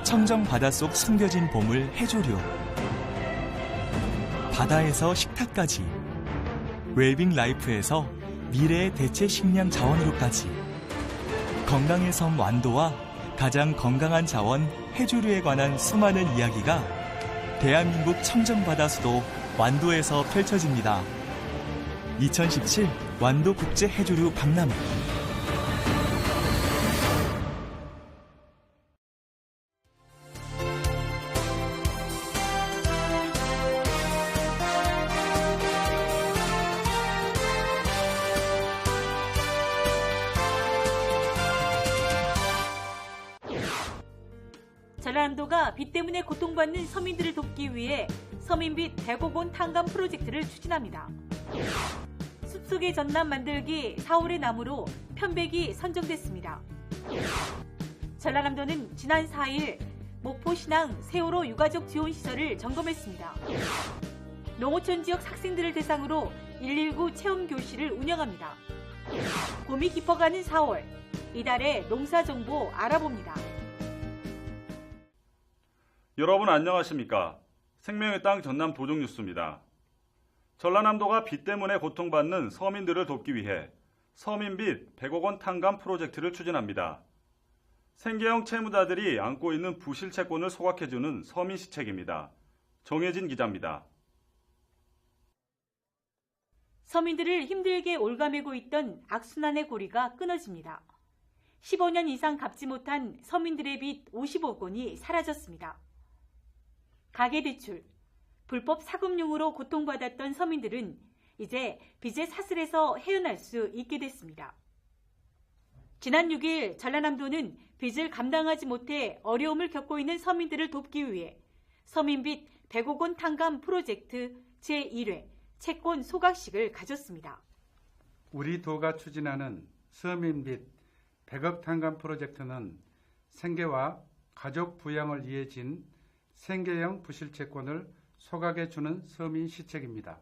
청정 바닷속 숨겨진 보물 해조류, 바다에서 식탁까지, 웰빙 라이프에서 미래의 대체 식량 자원으로까지 건강의 섬 완도와 가장 건강한 자원 해조류에 관한 수많은 이야기가 대한민국 청정바다 수도 완도에서 펼쳐집니다. 2017 완도 국제 해조류 박람회. 전라남도가 비 때문에 고통받는 서민들을 돕기 위해 서민빛 100억 원 탕감 프로젝트를 추진합니다. 숲속의 전남 만들기 4월의 나무로 편백이 선정됐습니다. 전라남도는 지난 4일 목포신앙 세월호 유가족 지원시설을 점검했습니다. 농어촌 지역 학생들을 대상으로 119 체험교실을 운영합니다. 봄이 깊어가는 4월, 이달의 농사정보 알아봅니다. 여러분 안녕하십니까? 생명의 땅 전남 도정뉴스입니다. 전라남도가 비 때문에 고통받는 서민들을 돕기 위해 서민빛 100억 원 탕감 프로젝트를 추진합니다. 생계형 채무자들이 안고 있는 부실채권을 소각해주는 서민시책입니다. 정혜진 기자입니다. 서민들을 힘들게 올가매고 있던 악순환의 고리가 끊어집니다. 15년 이상 갚지 못한 서민들의 빚 50억 원이 사라졌습니다. 가계대출, 불법 사금융으로 고통받았던 서민들은 이제 빚의 사슬에서 헤어날 수 있게 됐습니다. 지난 6일 전라남도는 빚을 감당하지 못해 어려움을 겪고 있는 서민들을 돕기 위해 서민빚 100억 원 탕감 프로젝트 제1회 채권 소각식을 가졌습니다. 우리 도가 추진하는 서민빚 100억 탕감 프로젝트는 생계와 가족 부양을 위해 진 생계형 부실채권을 소각해주는 서민시책입니다.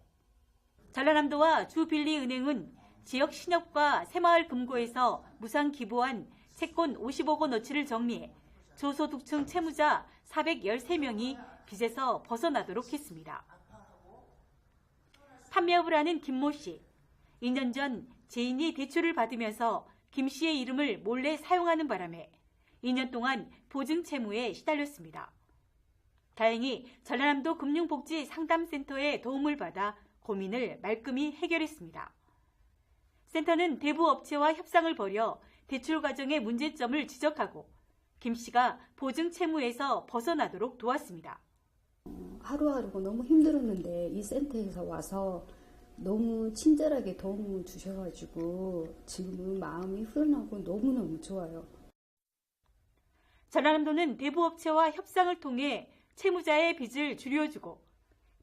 전라남도와 주빌리은행은 지역 신협과 새마을금고에서 무상 기부한 채권 50억 원어치를 정리해 저소득층 채무자 413명이 빚에서 벗어나도록 했습니다. 판매업을 하는 김모 씨. 2년 전 지인이 대출을 받으면서 김 씨의 이름을 몰래 사용하는 바람에 2년 동안 보증 채무에 시달렸습니다. 다행히 전라남도 금융복지상담센터의 도움을 받아 고민을 말끔히 해결했습니다. 센터는 대부 업체와 협상을 벌여 대출 과정의 문제점을 지적하고 김 씨가 보증 채무에서 벗어나도록 도왔습니다. 하루하루가 너무 힘들었는데 이 센터에서 와서 너무 친절하게 도움을 주셔가지고 지금은 마음이 후련하고 너무너무 좋아요. 전라남도는 대부업체와 협상을 통해 채무자의 빚을 줄여주고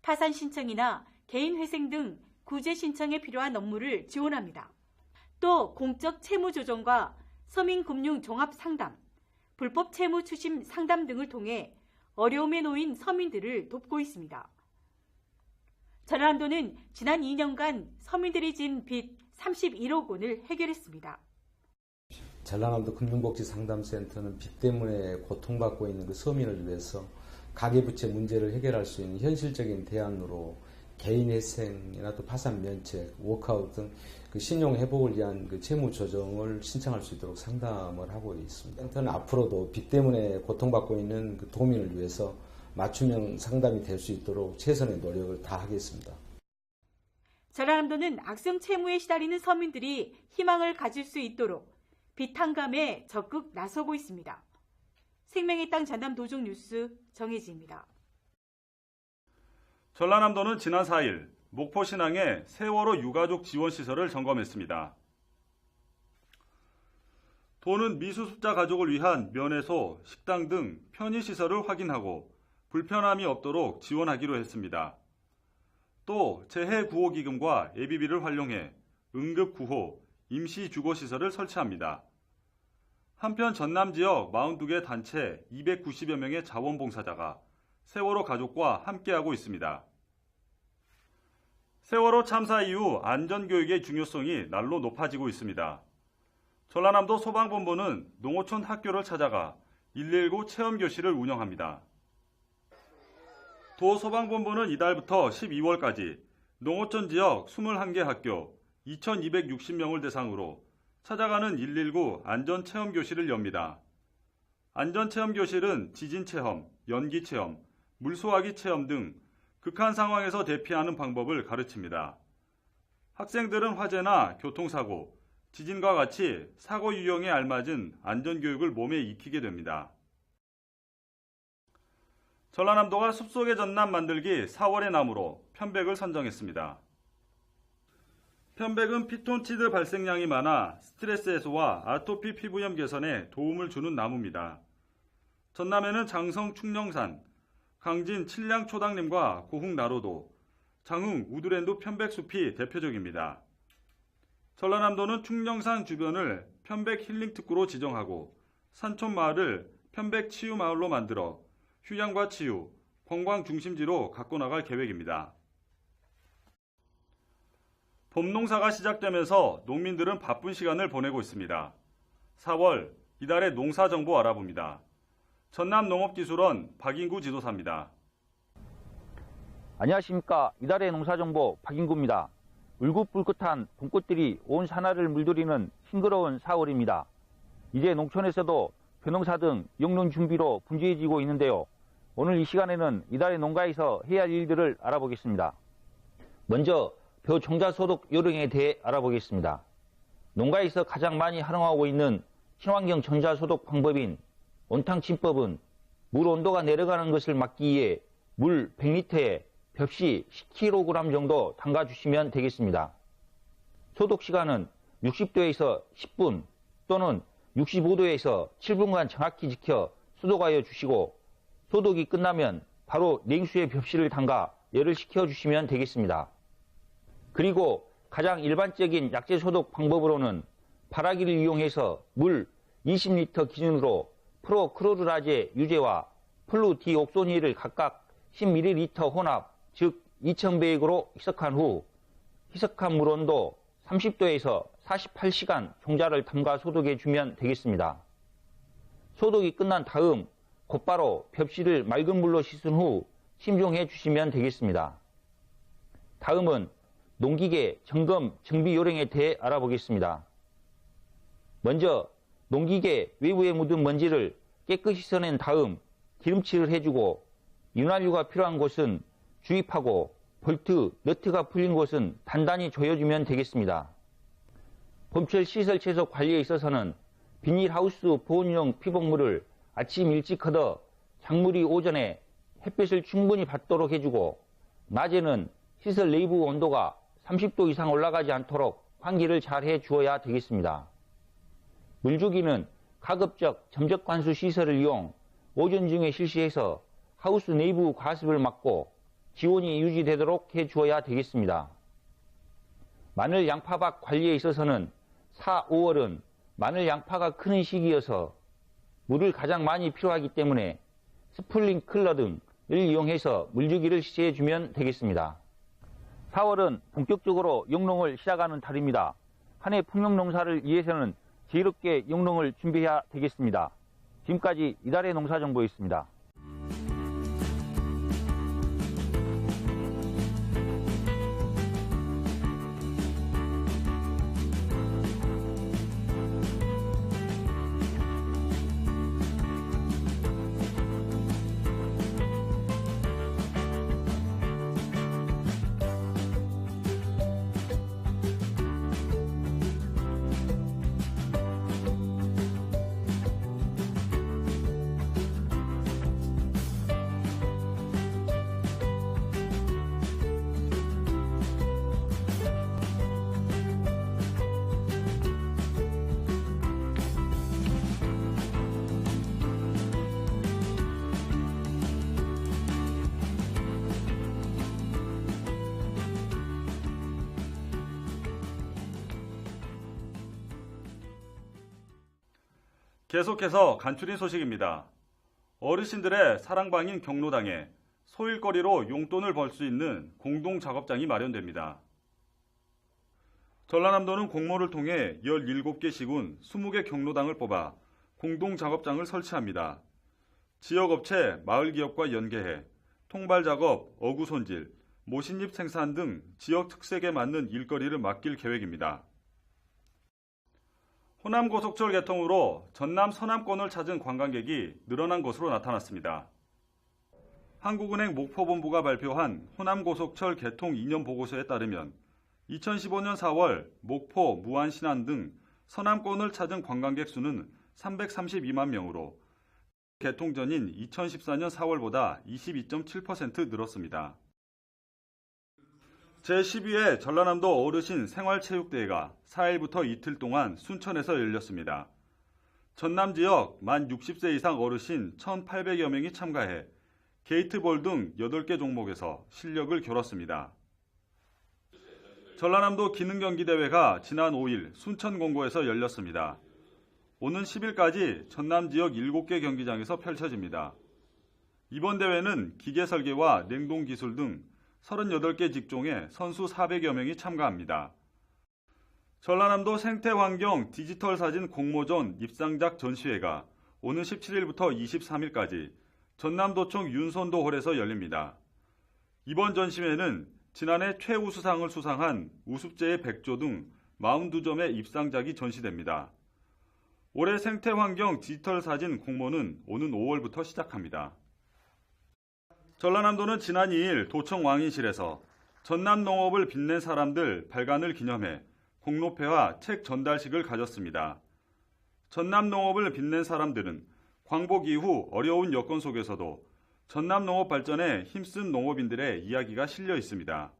파산 신청이나 개인 회생 등 구제 신청에 필요한 업무를 지원합니다. 또 공적 채무 조정과 서민금융 종합 상담, 불법 채무 추심 상담 등을 통해 어려움에 놓인 서민들을 돕고 있습니다. 전라남도는 지난 2년간 서민들이 진 빚 31억 원을 해결했습니다. 전라남도 금융복지상담센터는 빚 때문에 고통받고 있는 그 서민을 위해서 가계부채 문제를 해결할 수 있는 현실적인 대안으로 개인 회생이나 또 파산 면책, 워크아웃 등 그 신용 회복을 위한 그 채무 조정을 신청할 수 있도록 상담을 하고 있습니다. 센터는 앞으로도 빚 때문에 고통받고 있는 그 도민을 위해서 맞춤형 상담이 될 수 있도록 최선의 노력을 다하겠습니다. 전라남도는 악성 채무에 시달리는 서민들이 희망을 가질 수 있도록 빚 탕감에 적극 나서고 있습니다. 생명의 땅 전남 도정 뉴스 정혜지입니다. 전라남도는 지난 4일 목포신항의 세월호 유가족 지원시설을 점검했습니다. 도는 미수습자 가족을 위한 면회소, 식당 등 편의시설을 확인하고 불편함이 없도록 지원하기로 했습니다. 또 재해구호기금과 예비비를 활용해 응급구호, 임시주거시설을 설치합니다. 한편 전남 지역 42개 단체 290여 명의 자원봉사자가 세월호 가족과 함께하고 있습니다. 세월호 참사 이후 안전교육의 중요성이 날로 높아지고 있습니다. 전라남도 소방본부는 농어촌 학교를 찾아가 119 체험교실을 운영합니다. 도소방본부는 이달부터 12월까지 농어촌 지역 21개 학교 2,260명을 대상으로 찾아가는 119 안전체험교실을 엽니다. 안전체험교실은 지진체험, 연기체험, 물소화기 체험 등 극한 상황에서 대피하는 방법을 가르칩니다. 학생들은 화재나 교통사고, 지진과 같이 사고 유형에 알맞은 안전교육을 몸에 익히게 됩니다. 전라남도가 숲속의 전남 만들기 4월의 나무로 편백을 선정했습니다. 편백은 피톤치드 발생량이 많아 스트레스 해소와 아토피 피부염 개선에 도움을 주는 나무입니다. 전남에는 장성 충령산, 강진 칠량 초당림과 고흥 나로도, 장흥 우드랜드 편백숲이 대표적입니다. 전라남도는 충령산 주변을 편백 힐링 특구로 지정하고 산촌 마을을 편백 치유 마을로 만들어 휴양과 치유, 관광 중심지로 갖고 나갈 계획입니다. 봄 농사가 시작되면서 농민들은 바쁜 시간을 보내고 있습니다. 4월, 이달의 농사 정보 알아봅니다. 전남농업기술원 박인구 지도사입니다. 안녕하십니까. 이달의 농사정보 박인구입니다. 울긋불긋한 봄꽃들이 온 산하를 물들이는 싱그러운 4월입니다. 이제 농촌에서도 벼농사 등 영농 준비로 분주해지고 있는데요. 오늘 이 시간에는 이달의 농가에서 해야 할 일들을 알아보겠습니다. 먼저 벼 종자 소독 요령에 대해 알아보겠습니다. 농가에서 가장 많이 활용하고 있는 친환경 종자 소독 방법인 온탕침법은 물 온도가 내려가는 것을 막기 위해 물 100리터에 벽시 10kg 정도 담가주시면 되겠습니다. 소독 시간은 60도에서 10분 또는 65도에서 7분간 정확히 지켜 소독하여 주시고 소독이 끝나면 바로 냉수에 벽시를 담가 열을 식혀주시면 되겠습니다. 그리고 가장 일반적인 약재 소독 방법으로는 발화기를 이용해서 물 20리터 기준으로 프로크로르라제 유제와 플루디옥소니를 각각 10ml 혼합, 즉 2000배액으로 희석한 후 희석한 물 온도 30도에서 48시간 종자를 담가 소독해 주면 되겠습니다. 소독이 끝난 다음 곧바로 벽시를 맑은 물로 씻은 후 침종해 주시면 되겠습니다. 다음은 농기계 점검 정비 요령에 대해 알아보겠습니다. 먼저 농기계 외부에 묻은 먼지를 깨끗이 써낸 다음 기름칠을 해주고 윤활유가 필요한 곳은 주입하고 볼트, 너트가 풀린 곳은 단단히 조여주면 되겠습니다. 봄철 시설 채소 관리에 있어서는 비닐하우스 보온용 피복물을 아침 일찍 걷어 작물이 오전에 햇빛을 충분히 받도록 해주고 낮에는 시설 내부 온도가 30도 이상 올라가지 않도록 환기를 잘 해주어야 되겠습니다. 물주기는 가급적 점적 관수 시설을 이용 오전 중에 실시해서 하우스 내부 과습을 막고 지온이 유지되도록 해주어야 되겠습니다. 마늘 양파밭 관리에 있어서는 4, 5월은 마늘 양파가 크는 시기여서 물을 가장 많이 필요하기 때문에 스프링클러 등을 이용해서 물주기를 시작해주면 되겠습니다. 4월은 본격적으로 영농을 시작하는 달입니다. 한 해 풍년농사를 위해서는 지혜롭게 영농을 준비해야 되겠습니다. 지금까지 이달의 농사정보였습니다. 계속해서 간추린 소식입니다. 어르신들의 사랑방인 경로당에 소일거리로 용돈을 벌 수 있는 공동작업장이 마련됩니다. 전라남도는 공모를 통해 17개 시군 20개 경로당을 뽑아 공동작업장을 설치합니다. 지역업체, 마을기업과 연계해 통발작업, 어구 손질, 모신잎 생산 등 지역 특색에 맞는 일거리를 맡길 계획입니다. 호남고속철 개통으로 전남 서남권을 찾은 관광객이 늘어난 것으로 나타났습니다. 한국은행 목포본부가 발표한 호남고속철 개통 이념 보고서에 따르면 2015년 4월 목포, 무안, 신안 등 서남권을 찾은 관광객 수는 332만 명으로 개통 전인 2014년 4월보다 22.7% 늘었습니다. 제12회 전라남도 어르신 생활체육대회가 4일부터 이틀 동안 순천에서 열렸습니다. 전남 지역 만 60세 이상 어르신 1,800여 명이 참가해 게이트볼 등 8개 종목에서 실력을 겨뤘습니다. 전라남도 기능경기대회가 지난 5일 순천공고에서 열렸습니다. 오는 10일까지 전남 지역 7개 경기장에서 펼쳐집니다. 이번 대회는 기계설계와 냉동기술 등 38개 직종의 선수 400여 명이 참가합니다. 전라남도 생태환경 디지털 사진 공모전 입상작 전시회가 오는 17일부터 23일까지 전남도청 윤선도홀에서 열립니다. 이번 전시회는 지난해 최우수상을 수상한 우습제의 백조 등 42점의 입상작이 전시됩니다. 올해 생태환경 디지털 사진 공모는 오는 5월부터 시작합니다. 전라남도는 지난 2일 도청 왕인실에서 전남 농업을 빛낸 사람들 발간을 기념해 공로패와 책 전달식을 가졌습니다. 전남 농업을 빛낸 사람들은 광복 이후 어려운 여건 속에서도 전남 농업 발전에 힘쓴 농업인들의 이야기가 실려 있습니다.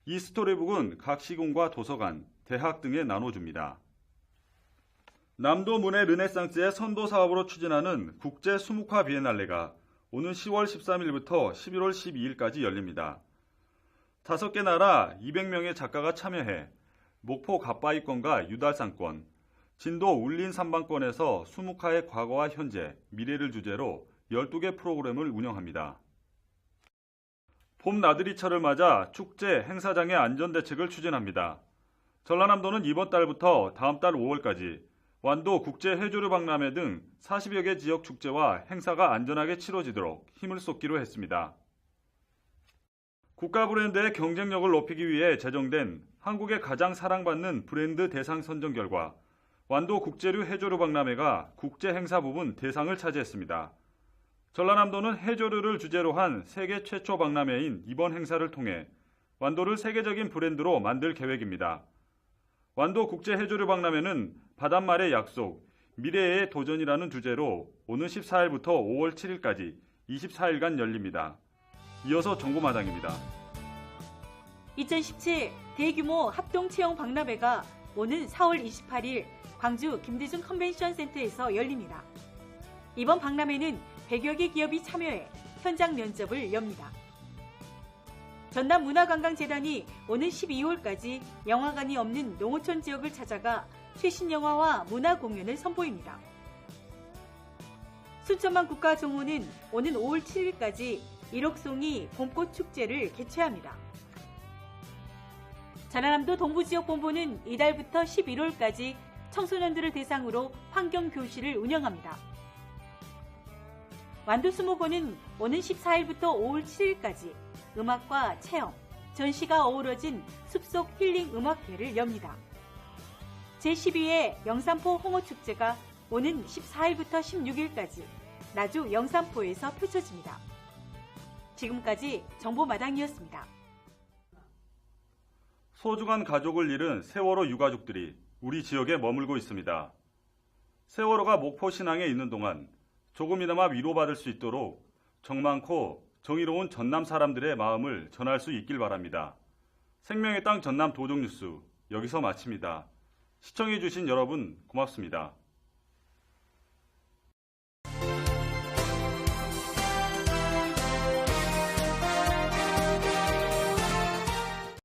이 스토리북은 각 시군과 도서관, 대학 등에 나눠줍니다. 남도 문예 르네상스의 선도 사업으로 추진하는 국제 수묵화 비엔날레가 오는 10월 13일부터 11월 12일까지 열립니다. 5개 나라 200명의 작가가 참여해 목포 갓바위권과 유달산권, 진도 울린 삼방권에서 수묵화의 과거와 현재, 미래를 주제로 12개 프로그램을 운영합니다. 봄 나들이철을 맞아 축제, 행사장의 안전대책을 추진합니다. 전라남도는 이번 달부터 다음 달 5월까지 완도 국제 해조류 박람회 등 40여 개 지역 축제와 행사가 안전하게 치러지도록 힘을 쏟기로 했습니다. 국가 브랜드의 경쟁력을 높이기 위해 제정된 한국의 가장 사랑받는 브랜드 대상 선정 결과 완도 국제류 해조류 박람회가 국제 행사 부분 대상을 차지했습니다. 전라남도는 해조류를 주제로 한 세계 최초 박람회인 이번 행사를 통해 완도를 세계적인 브랜드로 만들 계획입니다. 완도 국제 해조류 박람회는 바닷말의 약속, 미래의 도전이라는 주제로 오는 14일부터 5월 7일까지 24일간 열립니다. 이어서 정보마당입니다. 2017 대규모 합동체험 박람회가 오는 4월 28일 광주 김대중 컨벤션 센터에서 열립니다. 이번 박람회는 100여 개 기업이 참여해 현장 면접을 엽니다. 전남문화관광재단이 오는 12월까지 영화관이 없는 농어촌 지역을 찾아가 최신 영화와 문화 공연을 선보입니다. 순천만 국가정원은 오는 5월 7일까지 일억송이 봄꽃 축제를 개최합니다. 전라남도 동부지역본부는 이달부터 11월까지 청소년들을 대상으로 환경교실을 운영합니다. 완도수목원은 오는 14일부터 5월 7일까지 음악과 체험, 전시가 어우러진 숲속 힐링 음악회를 엽니다. 제12회 영산포 홍어축제가 오는 14일부터 16일까지 나주 영산포에서 펼쳐집니다. 지금까지 정보마당이었습니다. 소중한 가족을 잃은 세월호 유가족들이 우리 지역에 머물고 있습니다. 세월호가 목포 신항에 있는 동안 조금이나마 위로받을 수 있도록 정 많고 정의로운 전남 사람들의 마음을 전할 수 있길 바랍니다. 생명의 땅 전남 도종뉴스 여기서 마칩니다. 시청해주신 여러분 고맙습니다.